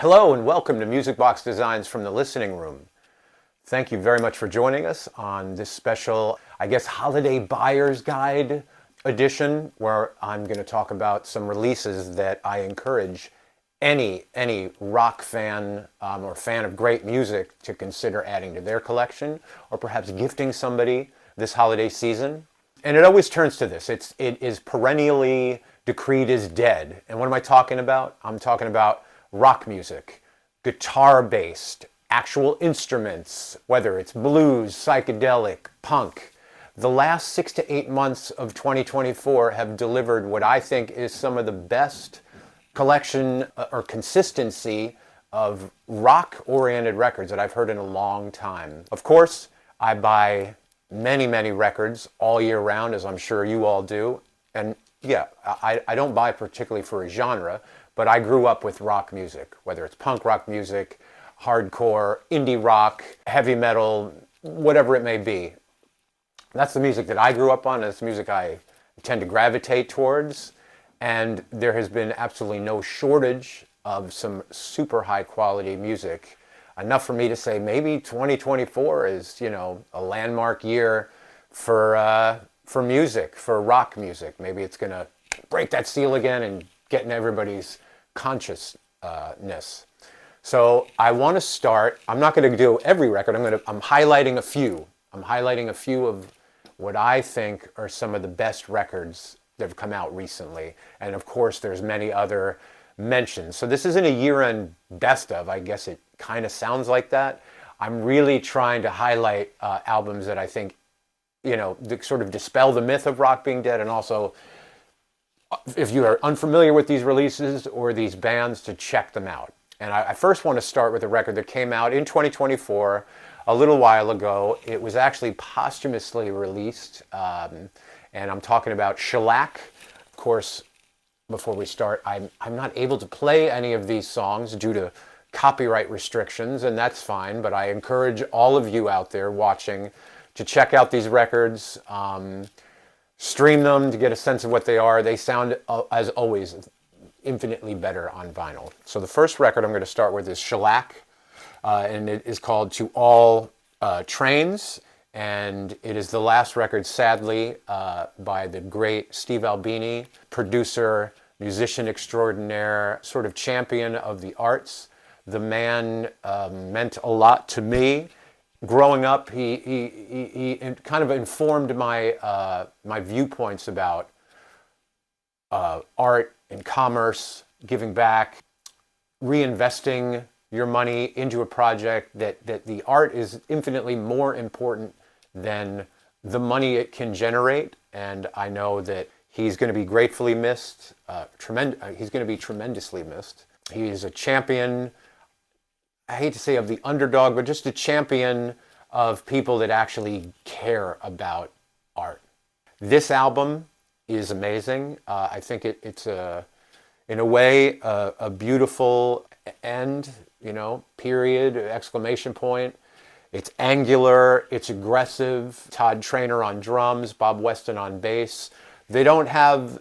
Hello and welcome to Music Box Designs from the Listening Room. Thank you very much for joining us on this special, holiday buyer's guide edition where I'm going to talk about some releases that I encourage any rock fan or fan of great music to consider adding to their collection or perhaps gifting somebody this holiday season. And it always turns to this. It is perennially decreed as dead. And what am I talking about? I'm talking about rock music, guitar-based, actual instruments, whether it's blues, psychedelic, punk. The last 6 to 8 months of 2024 have delivered what I think is some of the best collection or consistency of rock-oriented records that I've heard in a long time. Of course, I buy many records all year round, as I'm sure you all do. And yeah, I don't buy particularly for a genre, but I grew up with rock music, whether it's punk rock music, hardcore, indie rock, heavy metal, whatever it may be. That's the music that I grew up on. That's the music I tend to gravitate towards. And there has been absolutely no shortage of some super high quality music. Enough for me to say maybe 2024 is, a landmark year for music, for rock music. Maybe it's going to break that seal again and get in everybody's consciousness. So I want to start. I'm not going to do every record. I'm highlighting a few. I'm highlighting a few of what I think are some of the best records that have come out recently. And of course, there's many other mentions. So this isn't a year-end best of. I guess it kind of sounds like that. I'm really trying to highlight albums that I think, sort of dispel the myth of rock being dead, and also, if you are unfamiliar with these releases or these bands, to check them out. And I first want to start with a record that came out in 2024, a little while ago. It was actually posthumously released, and I'm talking about Shellac. Of course, before we start, I'm not able to play any of these songs due to copyright restrictions, and that's fine, but I encourage all of you out there watching to check out these records, stream them to get a sense of what they are. They sound, as always, infinitely better on vinyl. So the first record I'm going to start with is Shellac, and it is called To All Trains. And it is the last record, sadly, by the great Steve Albini, producer, musician extraordinaire, sort of champion of the arts. The man meant a lot to me. Growing up, he kind of informed my my viewpoints about art and commerce, giving back, reinvesting your money into a project, that the art is infinitely more important than the money it can generate. And I know that he's going to be gratefully missed. He's going to be tremendously missed. He is a champion, I hate to say of the underdog, but just a champion of people that actually care about art. This album is amazing. I think it's in a way a beautiful end, period, exclamation point. It's angular, it's aggressive. Todd Traynor on drums, Bob Weston on bass. They don't have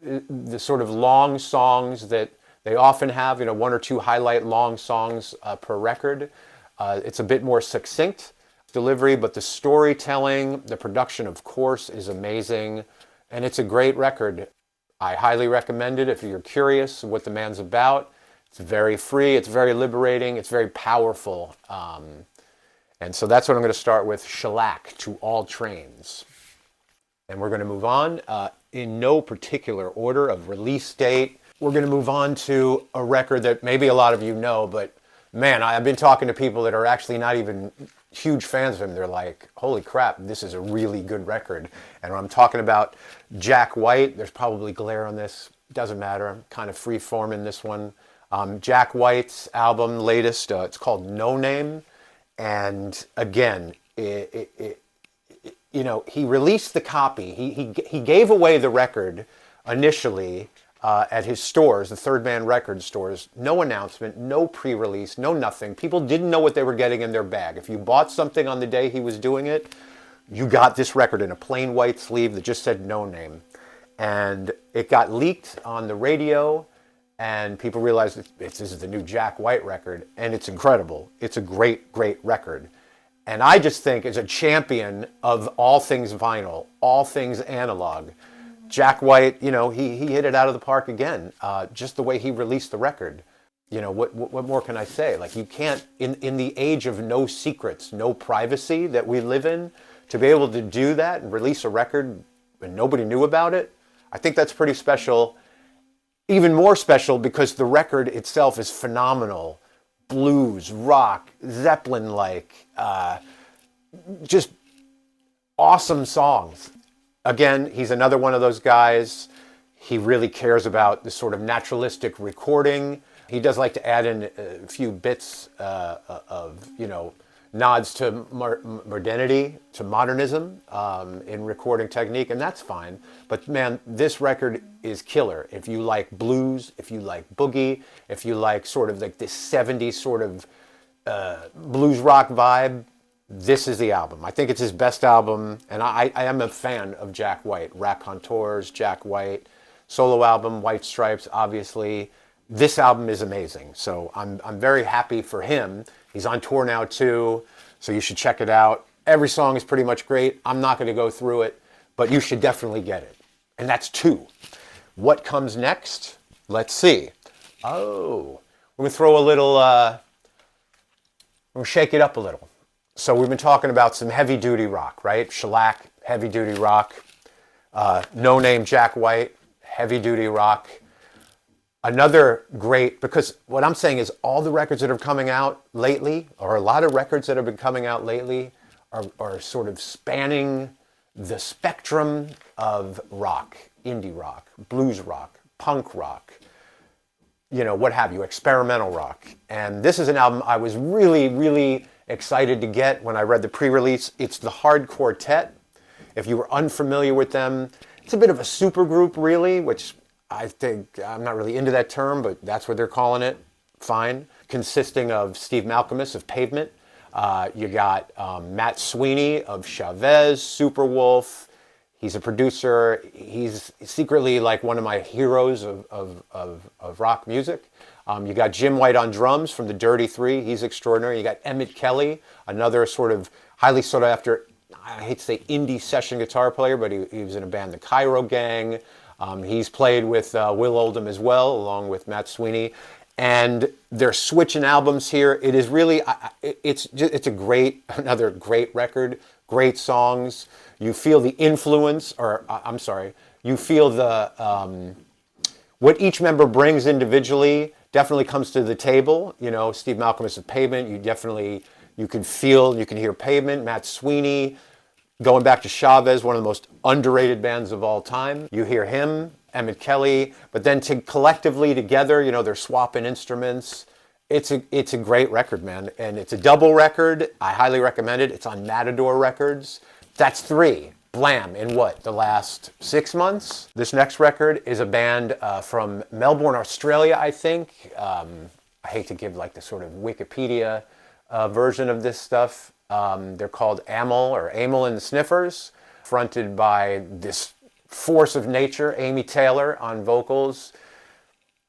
the sort of long songs that they often have, 1 or 2 highlight long songs per record. It's a bit more succinct delivery, but the storytelling, the production, of course, is amazing. And it's a great record. I highly recommend it if you're curious what the man's about. It's very free, it's very liberating, it's very powerful. And so that's what I'm going to start with, Shellac, To All Trains. And we're going to move on in no particular order of release date. We're going to move on to a record that maybe a lot of you know, but man, I've been talking to people that are actually not even huge fans of him. They're like, holy crap, this is a really good record. And I'm talking about Jack White. There's probably glare on this. Doesn't matter. I'm kind of free forming this one. Jack White's album, latest, it's called No Name. And again, he released the copy. He gave away the record initially at his stores, the Third Man Record stores. No announcement, no pre-release, no nothing. People didn't know what they were getting in their bag. If you bought something on the day he was doing it, you got this record in a plain white sleeve that just said No Name. And it got leaked on the radio, and people realize this is the new Jack White record, and it's incredible. It's a great, great record. And I just think as a champion of all things vinyl, all things analog, Jack White, you know, he hit it out of the park again. Just the way he released the record. You know, what more can I say? Like, you can't, in the age of no secrets, no privacy that we live in, to be able to do that and release a record and nobody knew about it, I think that's pretty special. Even more special because the record itself is phenomenal. Blues, rock, Zeppelin-like, just awesome songs. Again, he's another one of those guys. He really cares about the sort of naturalistic recording. He does like to add in a few bits of, you know, nods to modernity, to modernism in recording technique, and that's fine. But man, this record is killer. If you like blues, if you like boogie, if you like sort of like this 70s sort of blues rock vibe, this is the album. I think it's his best album, and I am a fan of Jack White. Raconteurs, Jack White, solo album, White Stripes, obviously. This album is amazing, so I'm very happy for him. He's on tour now too, so you should check it out. Every song is pretty much great. I'm not going to go through it, but you should definitely get it. And that's 2. What comes next? Let's see. Oh, we're going to throw a little, we're going to shake it up a little. So we've been talking about some heavy-duty rock, right? Shellac, heavy-duty rock. No Name Jack White, heavy-duty rock. Another great, because what I'm saying is all the records that are coming out lately, or a lot of records that have been coming out lately, are sort of spanning the spectrum of rock, indie rock, blues rock, punk rock, you know, what have you, experimental rock. And this is an album I was really, really excited to get when I read the pre-release. It's the Hard Quartet. If you were unfamiliar with them, it's a bit of a supergroup, really, which I think, I'm not really into that term, but that's what they're calling it. Fine. Consisting of Steve Malkmus of Pavement. You got Matt Sweeney of Chavez, Superwolf. He's a producer. He's secretly like one of my heroes of rock music. You got Jim White on drums from the Dirty Three. He's extraordinary. You got Emmett Kelly, another sort of highly sought after, I hate to say indie session guitar player, but he was in a band, the Cairo Gang. He's played with Will Oldham as well, along with Matt Sweeney. And they're switching albums here. It is really, it's a great, another great record, great songs. You feel the influence, or I'm sorry, you feel the, what each member brings individually definitely comes to the table. You know, Steve Malkmus of Pavement, you can feel, you can hear Pavement, Matt Sweeney, going back to Chavez, one of the most underrated bands of all time. You hear him, Emmett Kelly, but then collectively together, you know, they're swapping instruments. It's a great record, man. And it's a double record. I highly recommend it. It's on Matador Records. That's 3. Blam, in what, the last 6 months? This next record is a band from Melbourne, Australia, I think. I hate to give like the sort of Wikipedia version of this stuff. They're called Amyl and The Sniffers, fronted by this force of nature, Amy Taylor on vocals.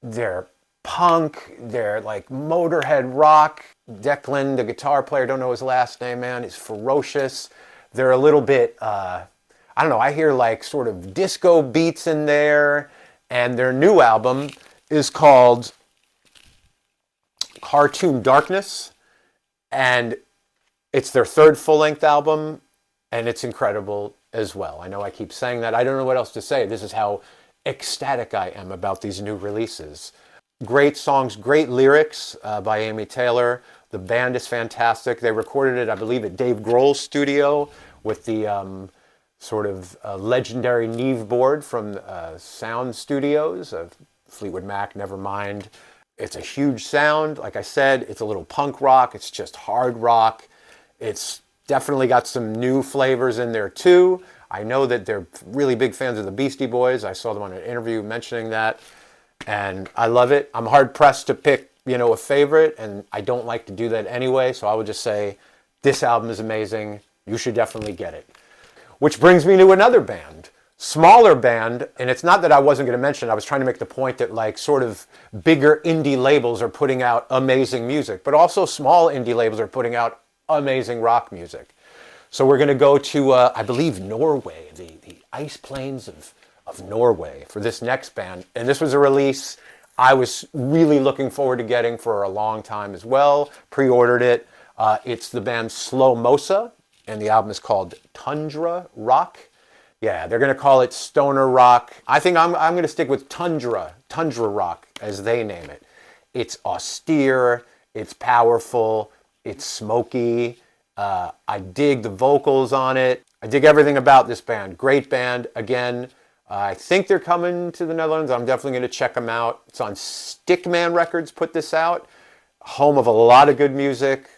They're punk, they're like Motorhead rock. Declan, the guitar player, don't know his last name, man, is ferocious. They're a little bit, I don't know, I hear like sort of disco beats in there. And their new album is called Cartoon Darkness. And it's their 3rd full-length album, and it's incredible as well. I know I keep saying that. I don't know what else to say. This is how ecstatic I am about these new releases. Great songs, great lyrics by Amy Taylor. The band is fantastic. They recorded it, I believe, at Dave Grohl's studio with the sort of legendary Neve board from Sound Studios of Fleetwood Mac, Nevermind. It's a huge sound. Like I said, it's a little punk rock. It's just hard rock. It's definitely got some new flavors in there too. I know that they're really big fans of the Beastie Boys. I saw them on an interview mentioning that, and I love it. I'm hard pressed to pick, you know, a favorite, and I don't like to do that anyway, so I would just say this album is amazing. You should definitely get it. Which brings me to another band smaller band, and it's not that I wasn't going to mention it, I was trying to make the point that like sort of bigger indie labels are putting out amazing music, but also small indie labels are putting out amazing rock music. So we're going to go to, I believe, Norway, the ice plains of Norway for this next band. And this was a release I was really looking forward to getting for a long time as well. Pre-ordered it. It's the band Slowmosa, and the album is called Tundra Rock. Yeah, they're going to call it stoner rock. I think I'm going to stick with Tundra Rock, as they name it. It's austere, it's powerful, it's smoky. I dig the vocals on it. I dig everything about this band. Great band. Again, I think they're coming to the Netherlands. I'm definitely going to check them out. It's on Stickman Records, put this out. Home of a lot of good music.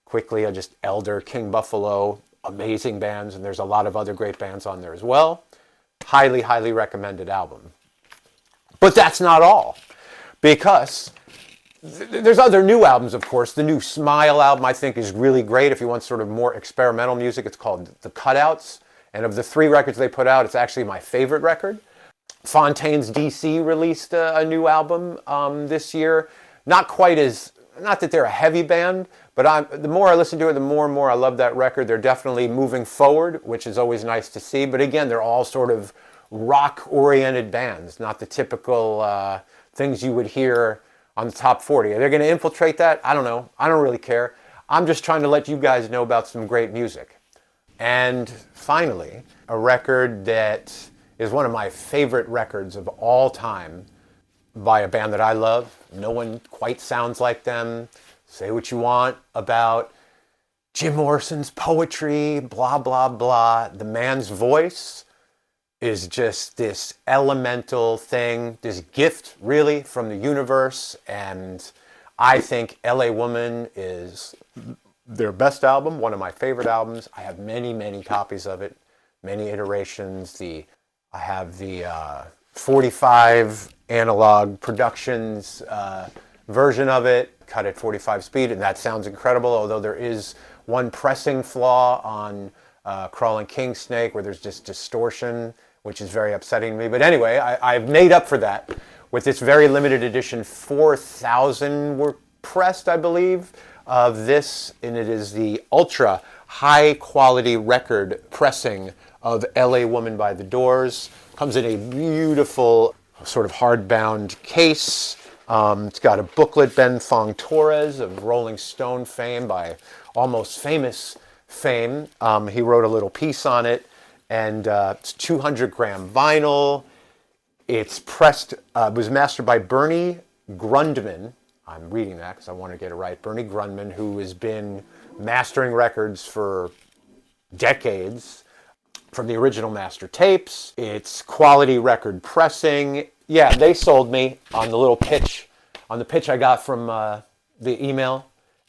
Quickly, just Elder, King Buffalo, amazing bands, and there's a lot of other great bands on there as well. Highly, highly recommended album. But that's not all, because there's other new albums, of course. The new Smile album, I think, is really great. If you want sort of more experimental music, it's called The Cutouts. And of the 3 records they put out, it's actually my favorite record. Fontaine's DC released a new album this year. Not quite as, not that they're a heavy band, but the more I listen to it, the more and more I love that record. They're definitely moving forward, which is always nice to see. But again, they're all sort of rock-oriented bands, not the typical things you would hear on the top 40. Are they going to infiltrate that? I don't know. I don't really care. I'm just trying to let you guys know about some great music. And finally, a record that is one of my favorite records of all time by a band that I love. No one quite sounds like them. Say what you want about Jim Morrison's poetry, blah, blah, blah. The man's voice is just this elemental thing, this gift really from the universe. And I think LA Woman is their best album, one of my favorite albums. I have many, many copies of it, many iterations. I have the 45 analog productions version of it, cut at 45 speed, and that sounds incredible, although there is one pressing flaw on Crawling King Snake where there's just distortion, which is very upsetting to me. But anyway, I've made up for that with this very limited edition. 4,000 were pressed, I believe, of this, and it is the ultra high quality record pressing of LA Woman by The Doors. Comes in a beautiful sort of hardbound case. It's got a booklet, Ben Fong Torres of Rolling Stone fame, by almost famous fame. He wrote a little piece on it, and it's 200 gram vinyl. It's pressed, was mastered by Bernie Grundman. I'm reading that because I want to get it right. Bernie Grundman, who has been mastering records for decades, from the original master tapes. It's quality record pressing. Yeah, they sold me on the little pitch, on the pitch I got from the email.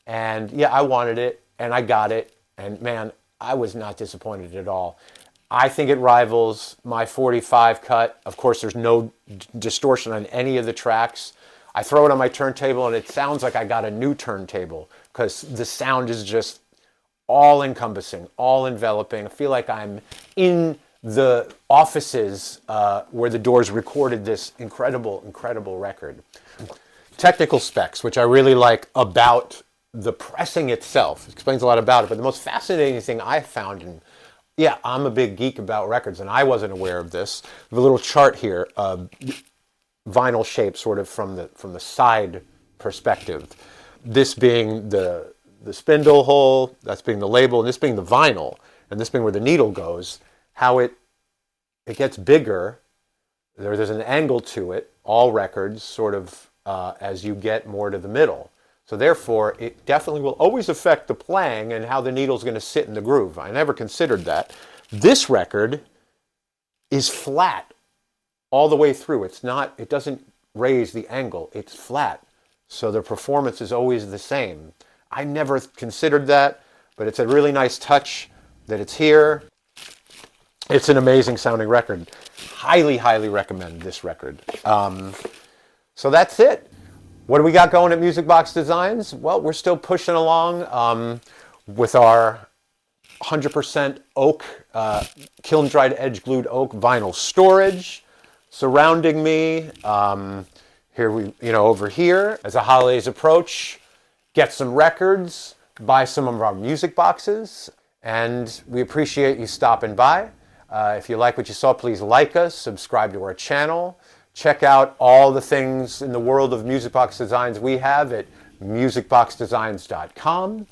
And yeah, I wanted it, and I got it. And man, I was not disappointed at all. I think it rivals my 45 cut. Of course, there's no distortion on any of the tracks. I throw it on my turntable, and it sounds like I got a new turntable, because the sound is just all-encompassing, all-enveloping. I feel like I'm in the offices where the Doors recorded this incredible, incredible record. Technical specs, which I really like about the pressing itself. It explains a lot about it, but the most fascinating thing I found, and yeah, I'm a big geek about records, and I wasn't aware of this. The little chart here, vinyl shape sort of from the side perspective. This being the spindle hole, that's being the label, and this being the vinyl, and this being where the needle goes, how it gets bigger. There's an angle to it, all records, sort of as you get more to the middle. So therefore, it definitely will always affect the playing and how the needle's going to sit in the groove. I never considered that. This record is flat all the way through. It doesn't raise the angle, it's flat. So the performance is always the same. I never considered that, but it's a really nice touch that it's here. It's an amazing sounding record. Highly, highly recommend this record. So that's it. What do we got going at Music Box Designs? Well, we're still pushing along with our 100% oak, kiln-dried edge-glued oak vinyl storage surrounding me. Here over here, as the holidays approach, get some records, buy some of our music boxes, and we appreciate you stopping by. If you like what you saw, please like us, subscribe to our channel, check out all the things in the world of music box designs we have at musicboxdesigns.com.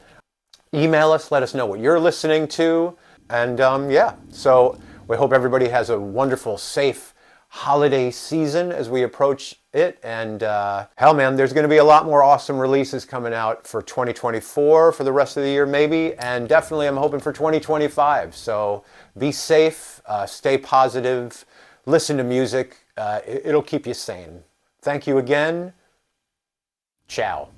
Email us, let us know what you're listening to, and yeah, so we hope everybody has a wonderful, safe holiday season as we approach it. And hell man, there's going to be a lot more awesome releases coming out for 2024 for the rest of the year maybe, and definitely I'm hoping for 2025. So be safe, stay positive, listen to music. It'll keep you sane. Thank you again. Ciao.